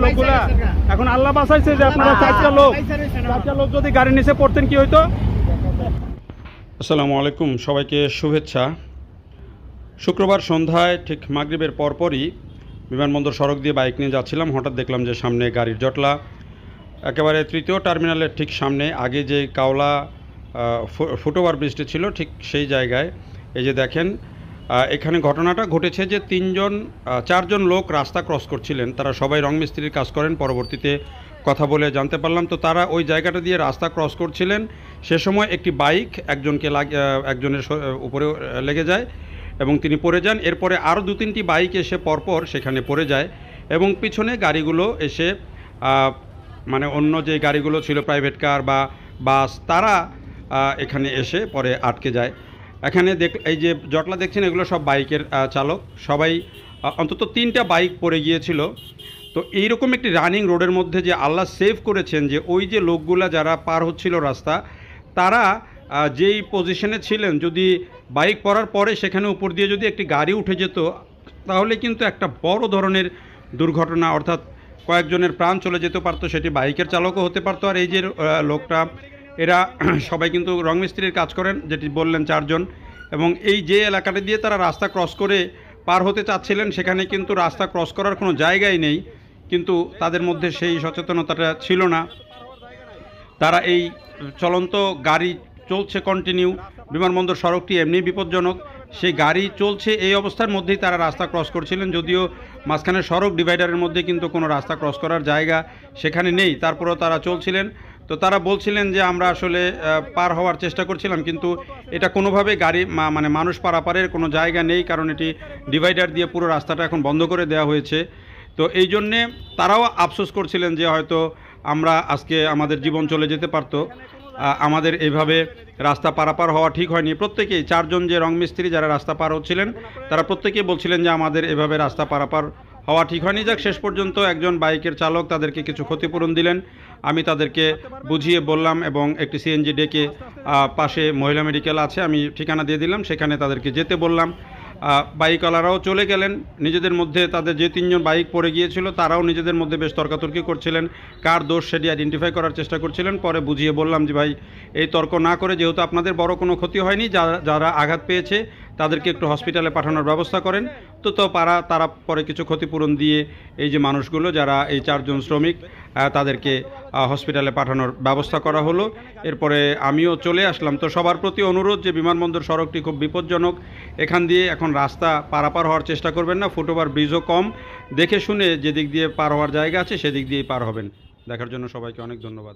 লোকগুলা এখন আল্লাহ বাঁচাইছে যে আপনারা চারটা লোক যদি গাড়ির নিচে পড়তেন কি হইতো। আসসালামু আলাইকুম, সবাইকে শুভেচ্ছা। শুক্রবার সন্ধ্যায় ঠিক মাগরিবের পরপরই বিমানবন্দর সড়ক দিয়ে বাইক নিয়ে যাচ্ছিলাম, হঠাৎ দেখলাম যে সামনে গাড়ির জটলা। একেবারে তৃতীয় টার্মিনালের ঠিক সামনে, আগে যে কাওলা ফুটওভার ব্রিজটি ছিল ঠিক সেই জায়গায় এই যে দেখেন, এখানে ঘটনাটা ঘটেছে যে চারজন লোক রাস্তা ক্রস করছিলেন। তারা সবাই রং মিস্ত্রির কাজ করেন, পরবর্তীতে কথা বলে জানতে পারলাম। তো তারা ওই জায়গাটা দিয়ে রাস্তা ক্রস করছিলেন, সে সময় একটি বাইক একজনের উপরে লেগে যায় এবং তিনি পড়ে যান। এরপরে আরও 2-3টি বাইক এসে পরপর সেখানে পড়ে যায় এবং পিছনে গাড়িগুলো এসে মানে অন্য যে গাড়িগুলো ছিল প্রাইভেট কার বা বাস, তারা এখানে এসে পরে আটকে যায়। এখানে এই যে জটলা দেখছেন, এগুলো সব বাইকের চালক, সবাই অন্তত 3টা বাইক পড়ে গিয়েছিল। তো এইরকম একটি রানিং রোডের মধ্যে যে আল্লাহ সেভ করেছেন, যে ওই যে লোকগুলা যারা পার হচ্ছিল রাস্তা, তারা যেই পজিশনে ছিলেন, যদি বাইক পড়ার পরে সেখানে উপর দিয়ে যদি একটি গাড়ি উঠে যেত, তাহলে কিন্তু একটা বড় ধরনের দুর্ঘটনা, অর্থাৎ কয়েকজনের প্রাণ চলে যেতে পারতো। সেটি বাইকের চালকও হতে পারতো। আর এই যে লোকটা, এরা সবাই কিন্তু রং মিস্ত্রির কাজ করেন, যেটি বললেন 4 জন, এবং এই যে এলাকাটা দিয়ে তারা রাস্তা ক্রস করে পার হতে চাচ্ছিলেন, সেখানে কিন্তু রাস্তা ক্রস করার কোনো জায়গাই নেই, কিন্তু তাদের মধ্যে সেই সচেতনতাটা ছিল না। তারা এই চলন্ত গাড়ি চলছে কন্টিনিউ, বিমানবন্দর সড়কটি এমনি বিপজ্জনক, সেই গাড়ি চলছে, এই অবস্থার মধ্যেই তারা রাস্তা ক্রস করছিলেন। যদিও মাঝখানে সড়ক ডিভাইডারের মধ্যে কিন্তু কোনো রাস্তা ক্রস করার জায়গা সেখানে নেই, তারপরেও তারা চলছিলেন। তো তারা বলছিলেন যে আমরা আসলে পার হওয়ার চেষ্টা করছিলাম, কিন্তু এটা কোনোভাবে গাড়ি মানে মানুষ পারাপারের কোনো জায়গা নেই, কারণ এটি ডিভাইডার দিয়ে পুরো রাস্তাটা এখন বন্ধ করে দেওয়া হয়েছে। তো এই জন্যে তারাও আফসোস করছিলেন যে হয়তো আমরা আজকে আমাদের জীবন চলে যেতে পারতো, আমাদের এইভাবে রাস্তা পারাপার হওয়া ঠিক হয়নি। প্রত্যেকেই 4 জন যে রং মিস্ত্রি যারা রাস্তা পার হচ্ছিলেন, তারা প্রত্যেকেই বলছিলেন যে আমাদের এভাবে রাস্তা পারাপার হওয়া ঠিক হয়নি। যাক, শেষ পর্যন্ত একজন বাইকের চালক তাদেরকে কিছু ক্ষতিপূরণ দিলেন। আমি তাদেরকে বুঝিয়ে বললাম এবং একটি সিএনজি ডেকে পাশে মহিলা মেডিকেল আছে, আমি ঠিকানা দিয়ে দিলাম, সেখানে তাদেরকে যেতে বললাম। বাইকওয়ালারাও চলে গেলেন। নিজেদের মধ্যে তাদের যে 3 জন বাইক পড়ে গিয়েছিল, তারাও নিজেদের মধ্যে বেশ তর্কাতর্কি করছিলেন, কার দোষ সেটি আইডেন্টিফাই করার চেষ্টা করছিলেন। পরে বুঝিয়ে বললাম যে ভাই, এই তর্ক না করে, যেহেতু আপনাদের বড় কোনো ক্ষতি হয়নি, যারা আঘাত পেয়েছে তাদেরকে একটু হসপিটালে পাঠানোর ব্যবস্থা করেন। তো তারা পরে কিছু ক্ষতিপূরণ দিয়ে এই যে মানুষগুলো যারা এই 4 জন শ্রমিক, তাদেরকে হসপিটালে পাঠানোর ব্যবস্থা করা হলো। এরপরে আমিও চলে আসলাম। তো সবার প্রতি অনুরোধ যে বিমানবন্দর সড়কটি খুব বিপজ্জনক, এখান দিয়ে এখন রাস্তা পারাপার হওয়ার চেষ্টা করবেন না। ফুটওভার ব্রিজও কম, দেখে শুনে যেদিক দিয়ে পার হওয়ার জায়গা আছে সেদিক দিয়েই পার হবেন। দেখার জন্য সবাইকে অনেক ধন্যবাদ।